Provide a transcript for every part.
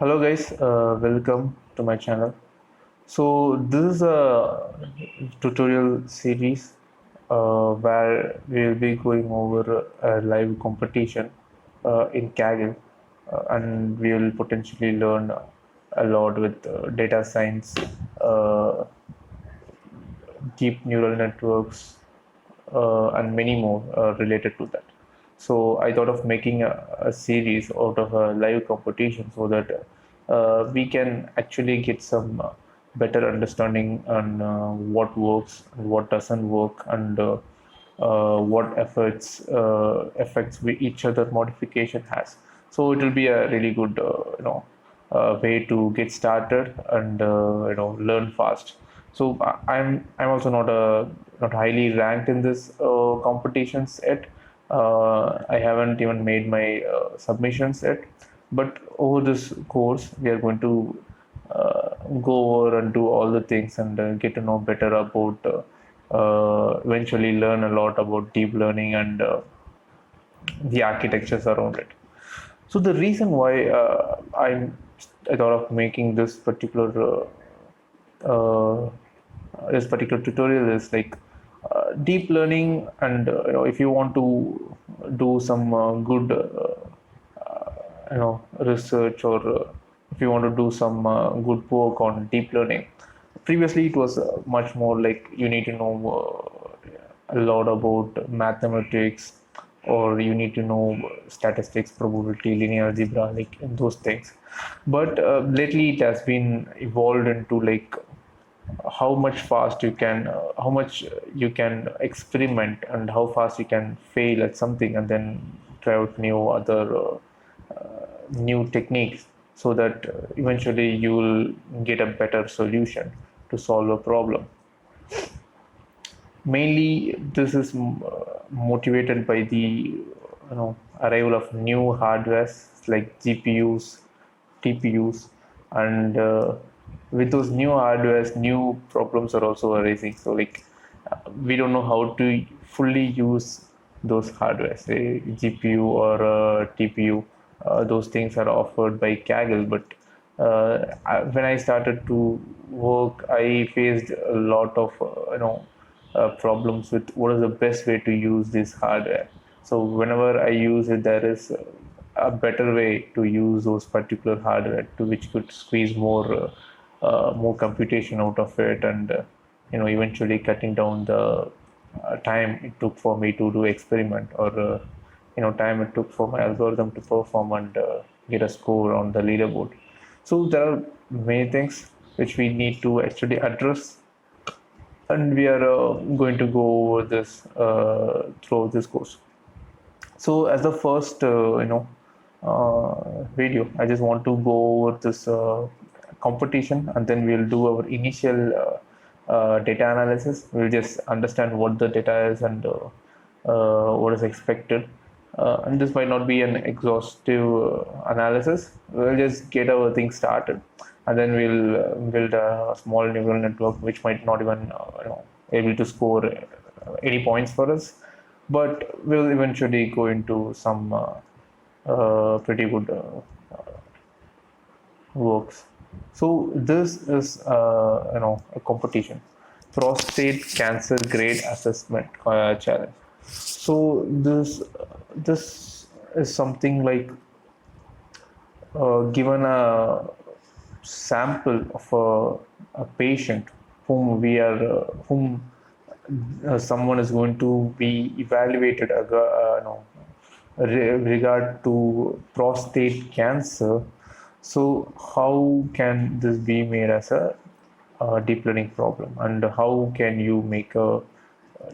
Hello guys, welcome to my channel. So this is a tutorial series where we will be going over a live competition in Kaggle, and we will potentially learn a lot with data science, uh, deep neural networks, and many more related to that. So I thought of making a series out of a live competition so that we can actually get some better understanding on what works and what doesn't work, and what effects each other modification has. So it will be a really good way to get started and learn fast. So I'm also not highly ranked in this competitions yet. I haven't even made my submissions yet. But over this course, we are going to go over and do all the things and get to know better about. Eventually, learn a lot about deep learning and the architectures around it. So the reason why I thought of making uh, this particular tutorial is like deep learning, and if you want to do some good research, or if you want to do some good work on deep learning. Previously it was much more like you need to know a lot about mathematics, or you need to know statistics, probability, linear algebra, like those things. But lately it has been evolved into like how much you can experiment, and how fast you can fail at something and then try out new techniques, so that eventually you will get a better solution to solve a problem. Mainly this is motivated by the arrival of new hardwares like GPUs, TPUs, and with those new hardwares, new problems are also arising. So like we don't know how to fully use those hardware, say GPU or TPU. Those things are offered by Kaggle, but when I started to work, I faced a lot of problems with what is the best way to use this hardware. So whenever I use it, there is a better way to use those particular hardware to which could squeeze more computation out of it, and eventually cutting down the time it took for me to do experiment, or time it took for my algorithm to perform and get a score on the leaderboard. So there are many things which we need to actually address, and we are going to go over this through this course. So as the first video, I just want to go over this competition, and then we'll do our initial data analysis. We'll just understand what the data is, and what is expected. And this might not be an exhaustive analysis. We'll just get our thing started, and then we'll build a small neural network which might not even able to score any points for us, but we'll eventually go into some pretty good works. So this is a competition, prostate cancer grade assessment challenge. So this is something like given a sample of a patient whom someone is going to be evaluated regard to prostate cancer. So how can this be made as a deep learning problem, and how can you make a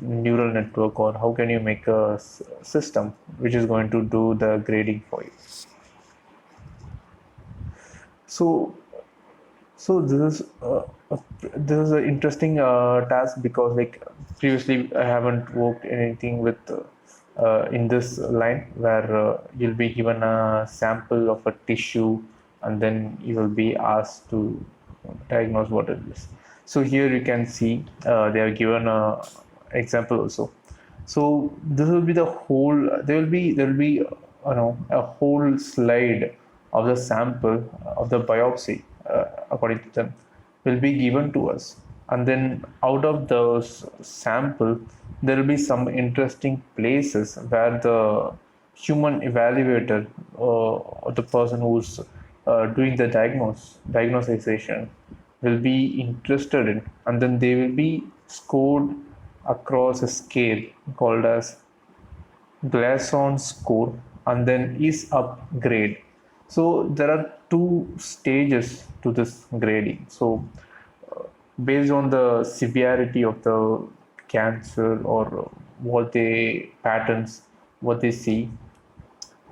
neural network, or how can you make a system which is going to do the grading for you? So so this is an interesting task, because like previously I haven't worked anything with in this line, where you'll be given a sample of a tissue, and then you will be asked to diagnose what it is. So here you can see they are given a example also. So this will be the whole. There will be a whole slide of the sample of the biopsy, according to them, will be given to us. And then out of those sample, there will be some interesting places where the human evaluator or the person who's doing the diagnosization will be interested in, and then they will be scored across a scale called as Glasson score, and then is upgrade. So there are two stages to this grading. So based on the severity of the cancer or what they patterns, what they see,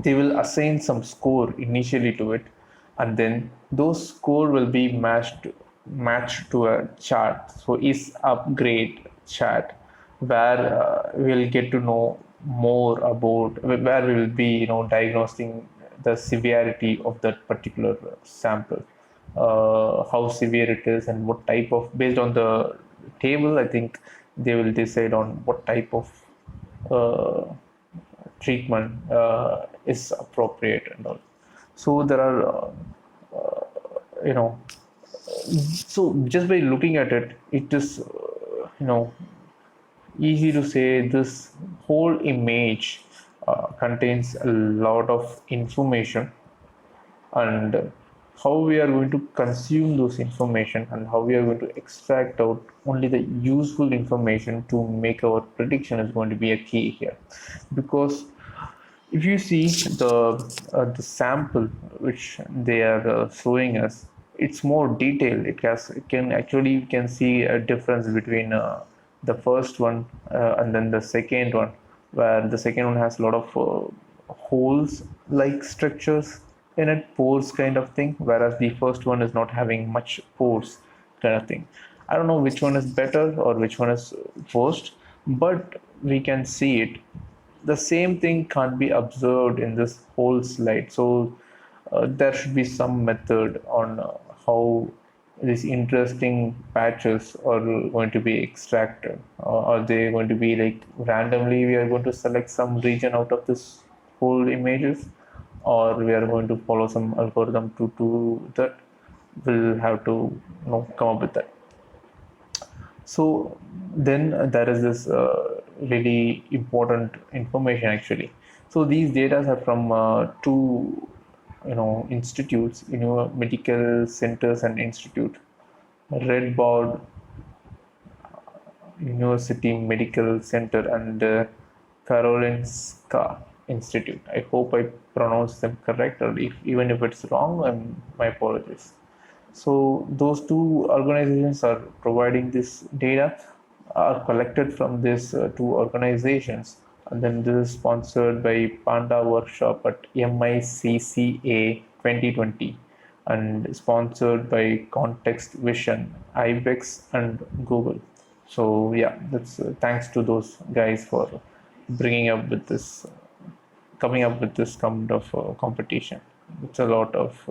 they will assign some score initially to it, and then those score will be matched to a chart. So is upgrade chart, where we'll get to know more about, where we will be diagnosing the severity of that particular sample, how severe it is, and what type of, based on the table, I think they will decide on what type of uh, treatment is appropriate and all. So there are you know so just by looking at it, it is easy to say this whole image contains a lot of information, and how we are going to consume those information and how we are going to extract out only the useful information to make our prediction is going to be a key here. Because if you see the sample which they are showing us, it's more detailed. It can actually, you can see a difference between the first one and then the second one, where the second one has a lot of holes like structures in it, pores kind of thing, whereas the first one is not having much pores kind of thing. I don't know which one is better or which one is worst, but we can see it. The same thing can't be observed in this whole slide. So there should be some method on how these interesting patches are going to be extracted. Are they going to be like randomly we are going to select some region out of this whole images, or we are going to follow some algorithm to do that? We'll have to come up with that. So then there is this really important information actually. So these data are from two institutes, medical centers and institute, Redboard University Medical Center and Karolinska Institute. I hope I pronounced them correct, or even if it's wrong, my apologies. So those two organizations are providing this data, are collected from these two organizations, and then this is sponsored by Panda Workshop at MICCA 2020 and sponsored by Context Vision, IBEX, and Google. So yeah, that's thanks to those guys for bringing up with this, coming up with this kind of competition. It's a lot of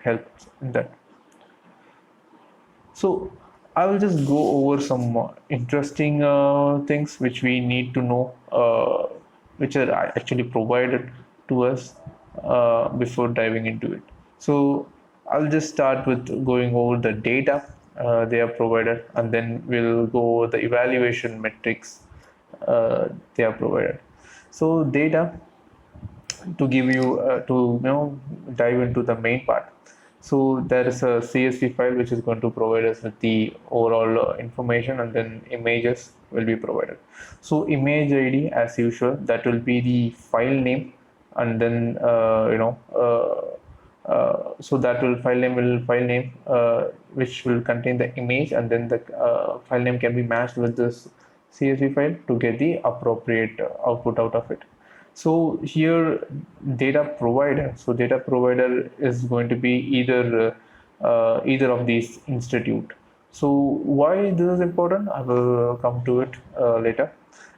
help in that. So I will just go over some interesting things which we need to know, which are actually provided to us before diving into it. So I'll just start with going over the data they are provided, and then we'll go over the evaluation metrics they are provided. So data, to give you dive into the main part. So there is a CSV file which is going to provide us with the overall information, and then images will be provided. So image ID, as usual, that will be the file name, and then so that will file name which will contain the image, and then the file name can be matched with this CSV file to get the appropriate output out of it. So here data provider is going to be either of these institute. So why this is important, I will come to it later.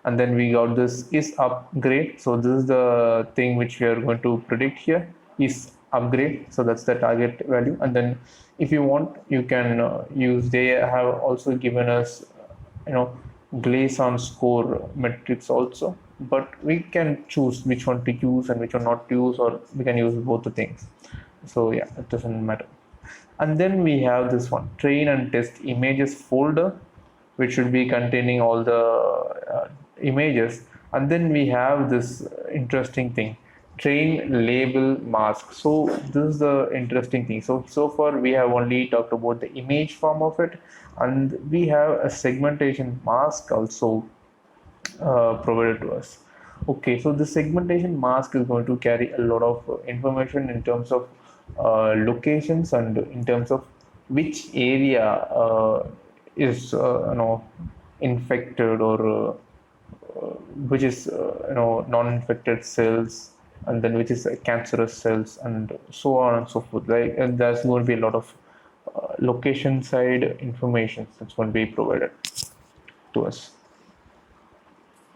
And then we got this is upgrade. So this is the thing which we are going to predict here, is upgrade. So that's the target value. And then if you want, you can use, they have also given us Gleason score metrics also, but we can choose which one to use and which one not to use, or we can use both the things. So yeah, it doesn't matter. And then we have this one, train and test images folder, which should be containing all the images. And then we have this interesting thing, train label mask. So this is the interesting thing. So far we have only talked about the image form of it, and we have a segmentation mask also provided to us. Okay, so the segmentation mask is going to carry a lot of information in terms of locations, and in terms of which area is infected, or which is non-infected cells, and then which is cancerous cells, and so on and so forth. Like, and there's going to be a lot of location side information that's going to be provided to us.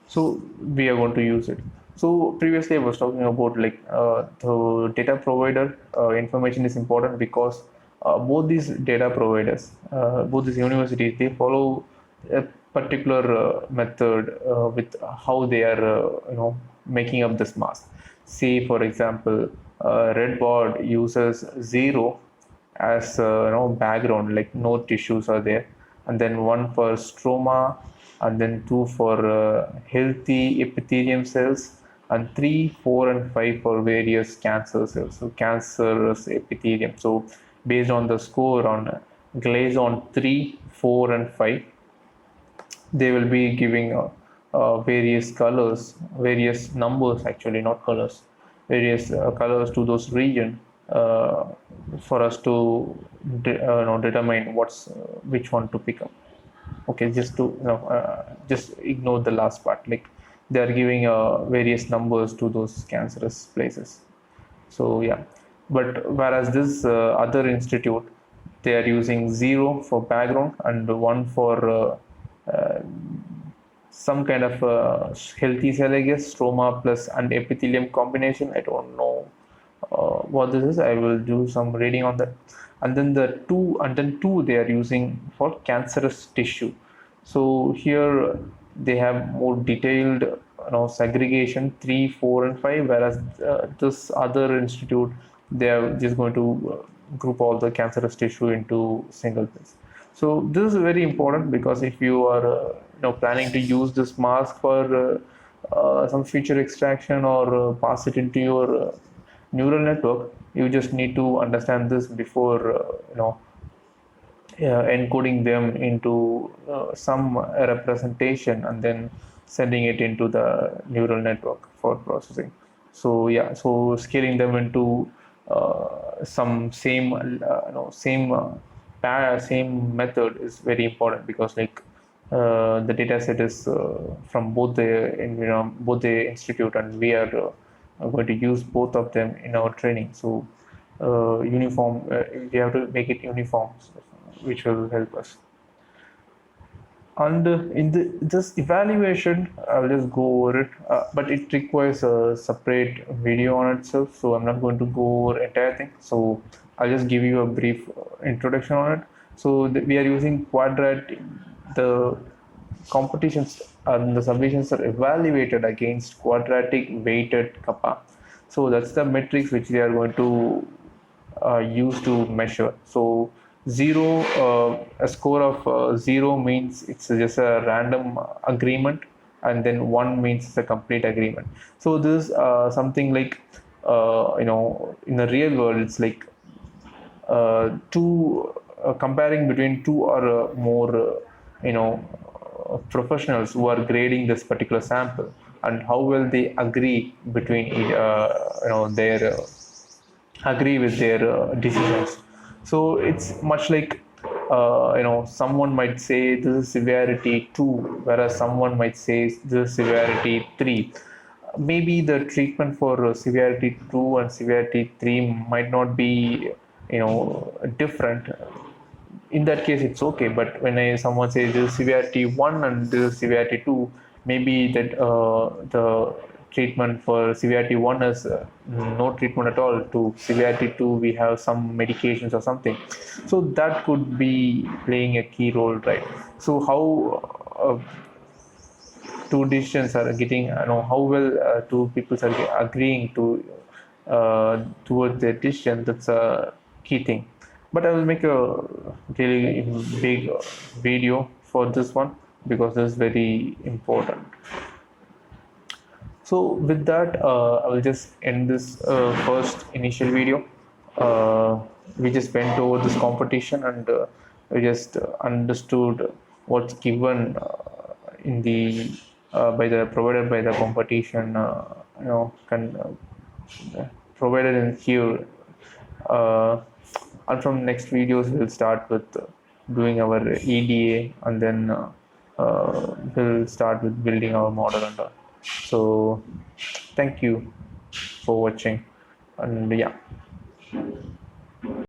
So we are going to use it. So previously I was talking about, like, the data provider information is important, because both these data providers, both these universities, they follow a particular method with how they are making up this mask. Say for example, Redboard uses 0 as background, like no tissues are there, and then 1 for stroma, and then 2 for healthy epithelium cells, and 3, 4, and 5 for various cancer cells, so cancerous epithelium. So based on the score on Gleason 3, 4, and 5, they will be giving various colors, various numbers, actually not colors, various colors to those region, uh, for us to determine which one to pick up. Okay, just to just ignore the last part, like they are giving various numbers to those cancerous places. So yeah, but whereas this other institute, they are using 0 for background, and 1 for uh, some kind of healthy cell, I guess, stroma plus and epithelium combination. I don't know what this is. I will do some reading on that. And then the 2, and then 2 they are using for cancerous tissue. So here they have more detailed segregation, 3, 4, and 5, whereas this other institute, they are just going to group all the cancerous tissue into single place. So this is very important, because if you are planning to use this mask for some feature extraction, or pass it into your neural network, you just need to understand this before encoding them into some representation, and then sending it into the neural network for processing. So yeah, so scaling them into some same same method is very important, because like the data set is from both the both the institute, and we are going to use both of them in our training. So uniform, we have to make it uniform, which will help us. And in this evaluation, I'll just go over it, but it requires a separate video on itself, so I'm not going to go over entire thing. So I'll just give you a brief introduction on it. So we are using Quadrat. The competitions and the submissions are evaluated against quadratic weighted kappa. So that's the metrics which they are going to use to measure. So 0, a score of 0 means it's just a random agreement, and then 1 means it's a complete agreement. So this is something like in the real world, it's like two comparing between two or more professionals who are grading this particular sample, and how well they agree between their agree with their decisions. So it's much like someone might say this is severity 2, whereas someone might say this is severity 3. Maybe the treatment for severity 2 and severity 3 might not be different. In that case it's okay, but when someone says this is severity 1 and this is severity 2, maybe that the treatment for severity 1 is no treatment at all, to severity 2 we have some medications or something. So that could be playing a key role, right? So how two decisions are getting, how well two people are agreeing to towards their decision. That's a key thing. But I will make a really big video for this one because this is very important. So with that, I will just end this first initial video. We just went over this competition and we just understood what's given in the by the provided by the competition. Provided in here. Uh, and from next videos, we'll start with doing our EDA, and then we'll start with building our model and all. So, thank you for watching, and yeah.